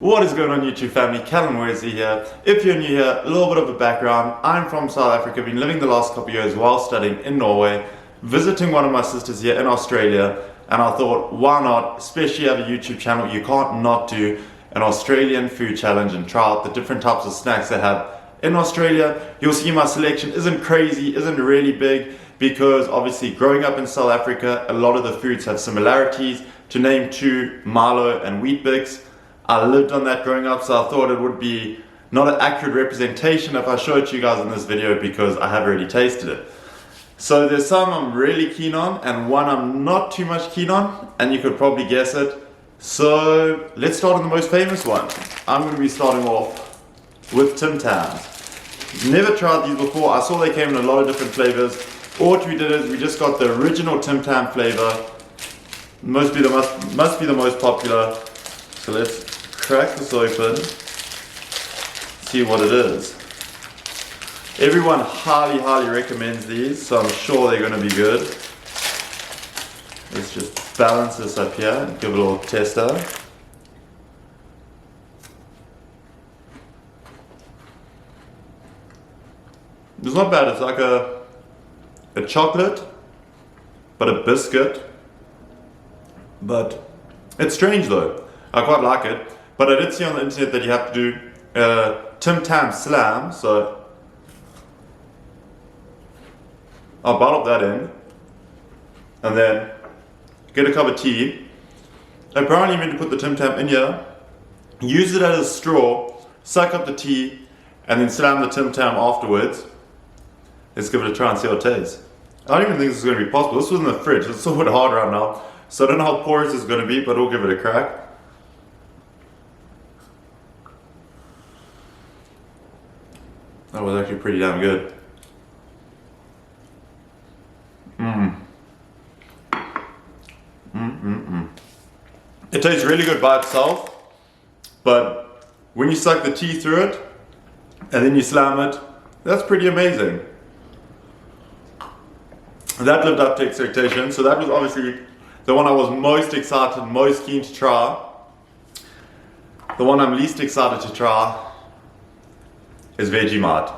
What is going on YouTube family, Callum Wesley here. If you're new here, a little bit of a background. I'm from South Africa, been living the last couple of years while studying in Norway, visiting one of my sisters here in Australia, and I thought, why not, especially have a YouTube channel, you can't not do an Australian food challenge and try out the different types of snacks they have in Australia. You'll see my selection isn't crazy, isn't really big, because obviously growing up in South Africa, a lot of the foods have similarities. To name two, Milo and Weet-Bix. I lived on that growing up, so I thought it would be not an accurate representation if I showed it to you guys in this video because I have already tasted it. So there's some I'm really keen on and one I'm not too much keen on, and you could probably guess it. So let's start on the most famous one. I'm going to be starting off with Tim Tams. Never tried these before. I saw they came in a lot of different flavors. What we did is we just got the original Tim Tam flavor. Must be the most popular. So let's crack this open, see what it is. Everyone highly recommends these, so I'm sure they're going to be good. Let's just balance this up here and give it a little tester. It's not bad. It's like a chocolate, but a biscuit. But it's strange though. I quite like it. But I did see on the internet that you have to do Tim Tam Slam, so I'll bottle that in and then get a cup of tea. Apparently you meant to put the Tim Tam in here, use it as a straw, suck up the tea, and then slam the Tim Tam afterwards. Let's give it a try and see how it tastes. I don't even think this is going to be possible. This was in the fridge, it's so hard right now, so I don't know how porous it's going to be, but we'll give it a crack. That was actually pretty damn good. It tastes really good by itself, but when you suck the tea through it and then you slam it, that's pretty amazing. That lived up to expectations, so that was obviously the one I was most excited, most keen to try. The one I'm least excited to try is Vegemite.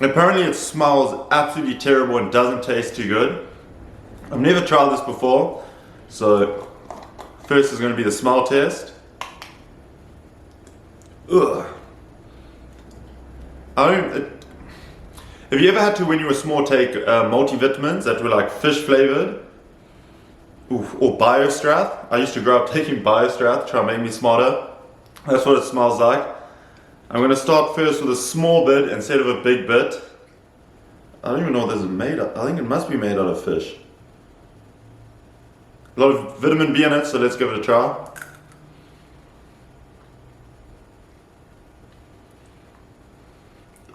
Apparently it smells absolutely terrible and doesn't taste too good. I've never tried this before, so first is going to be the smell test. Ugh. Have you ever had to, when you were small, take multivitamins that were like fish flavored? Or Biostrath? I used to grow up taking Biostrath to try and make me smarter. That's what it smells like. I'm going to start first with a small bit instead of a big bit. I don't even know what this is made of. I think it must be made out of fish. A lot of vitamin B in it, so let's give it a try.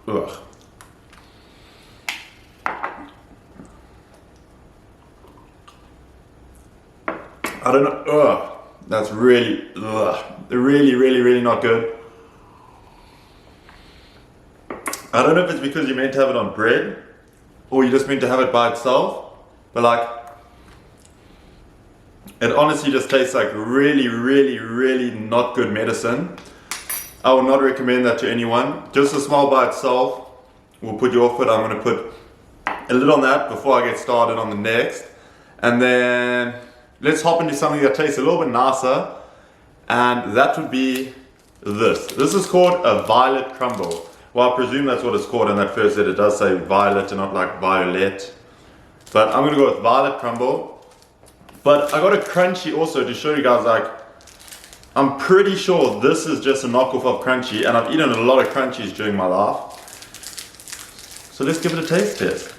Ugh. I don't know. Ugh. That's really not good. I don't know if it's because you're meant to have it on bread or you just meant to have it by itself, but like, it honestly just tastes like really not good medicine. I would not recommend that to anyone. Just a smell by itself will put you off it. I'm going to put a lid on that before I get started on the next. And then let's hop into something that tastes a little bit nicer, and that would be this. This is called a violet crumble. Well, I presume that's what it's called in that first letter. It does say violet and not like violet. But I'm going to go with violet crumble. But I got a crunchy also to show you guys, like, I'm pretty sure this is just a knockoff of crunchy, and I've eaten a lot of crunchies during my life. So let's give it a taste test.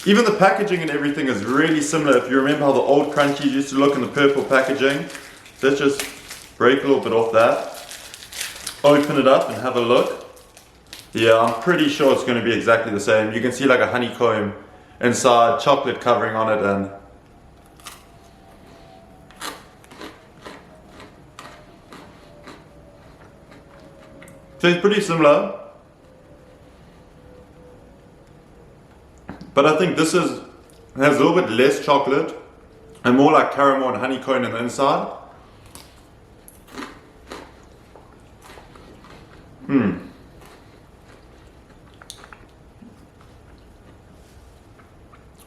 Even the packaging and everything is really similar. If you remember how the old crunchies used to look in the purple packaging. Let's just break a little bit off that. Open it up and have a look. Yeah, I'm pretty sure it's going to be exactly the same. You can see like a honeycomb inside, chocolate covering on it, and so it's pretty similar. But I think this has a little bit less chocolate and more like caramel and honeycomb on the inside.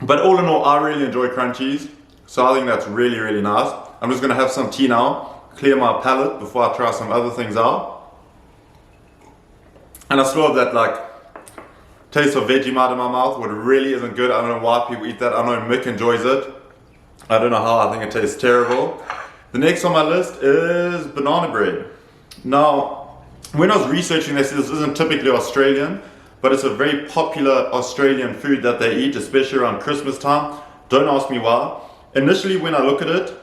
But all in all, I really enjoy crunchies, so I think that's really, really nice. I'm just gonna have some tea now, clear my palate before I try some other things out. And I still have that like taste of Vegemite in my mouth, what really isn't good. I don't know why people eat that. I know Mick enjoys it. I don't know how, I think it tastes terrible. The next on my list is banana bread. Now, when I was researching this isn't typically Australian, but it's a very popular Australian food that they eat, especially around Christmas time. Don't ask me why. Initially, when I look at it,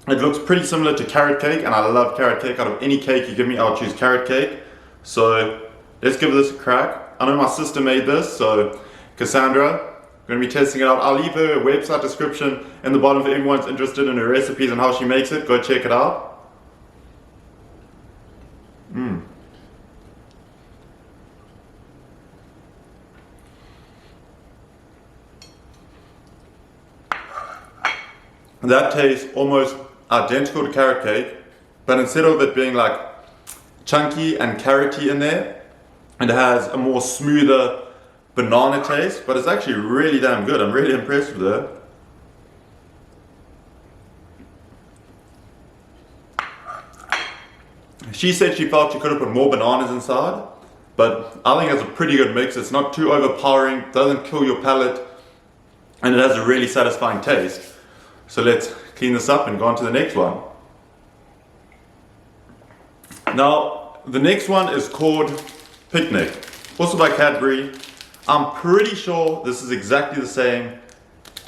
it looks pretty similar to carrot cake, and I love carrot cake. Out of any cake you give me, I'll choose carrot cake. So let's give this a crack. I know my sister made this, so Cassandra, I'm going to be testing it out. I'll leave her website description in the bottom if anyone's interested in her recipes and how she makes it. Go check it out. That tastes almost identical to carrot cake, but instead of it being like chunky and carroty in there, it has a more smoother banana taste, but it's actually really damn good. I'm really impressed with it. She said she felt she could have put more bananas inside, but I think it's a pretty good mix. It's not too overpowering, doesn't kill your palate, and it has a really satisfying taste. So let's clean this up and go on to the next one. Now, the next one is called Picnic, also by Cadbury. I'm pretty sure this is exactly the same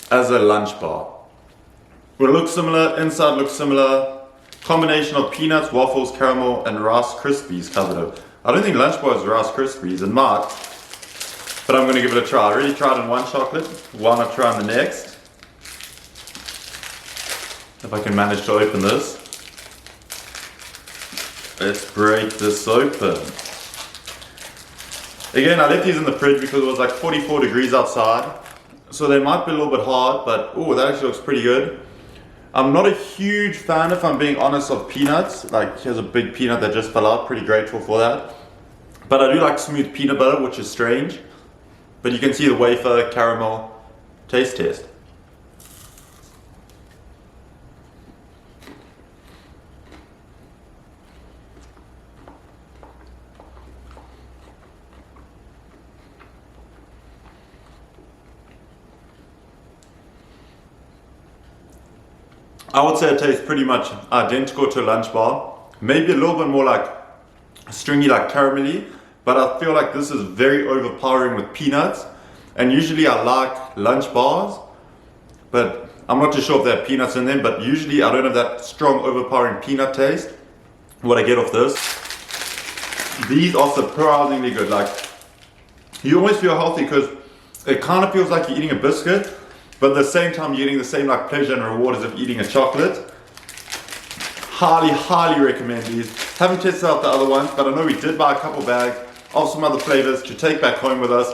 as a lunch bar. It looks similar, inside looks similar. Combination of peanuts, waffles, caramel, and Rice Krispies covered it. I don't think lunch bar is Rice Krispies, it might, but I'm gonna give it a try. I already tried in one chocolate, why not try in the next? If I can manage to open this. Let's break this open. Again, I left these in the fridge because it was like 44 degrees outside. So they might be a little bit hard, but oh, that actually looks pretty good. I'm not a huge fan, if I'm being honest, of peanuts. Like, here's a big peanut that just fell out, pretty grateful for that. But I do like smooth peanut butter, which is strange. But you can see the wafer, caramel, taste test. I would say it tastes pretty much identical to a lunch bar. Maybe a little bit more like stringy, like caramelly, but I feel like this is very overpowering with peanuts. And usually I like lunch bars, but I'm not too sure if they have peanuts in them, but usually I don't have that strong overpowering peanut taste. What I get off this. These are surprisingly good. Like, you always feel healthy because it kind of feels like you're eating a biscuit, but at the same time you're getting the same like pleasure and reward as if eating a chocolate. Highly, highly recommend these. Haven't tested out the other ones, but I know we did buy a couple bags of some other flavors to take back home with us.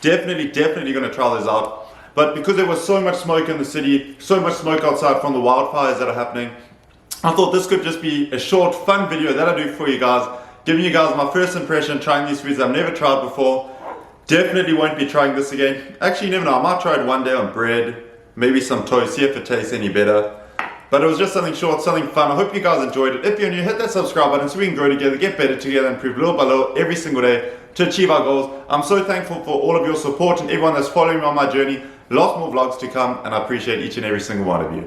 Definitely gonna try those out. But because there was so much smoke in the city, so much smoke outside from the wildfires that are happening, I thought this could just be a short, fun video that I do for you guys, giving you guys my first impression trying these foods I've never tried before. Definitely won't be trying this again. Actually, you never know, I might try it one day on bread, maybe some toast, see if it tastes any better. But it was just something short, something fun. I hope you guys enjoyed it. If you're new, hit that subscribe button so we can grow together, get better together, and improve little by little every single day to achieve our goals. I'm so thankful for all of your support and everyone that's following me on my journey. Lots more vlogs to come, and I appreciate each and every single one of you.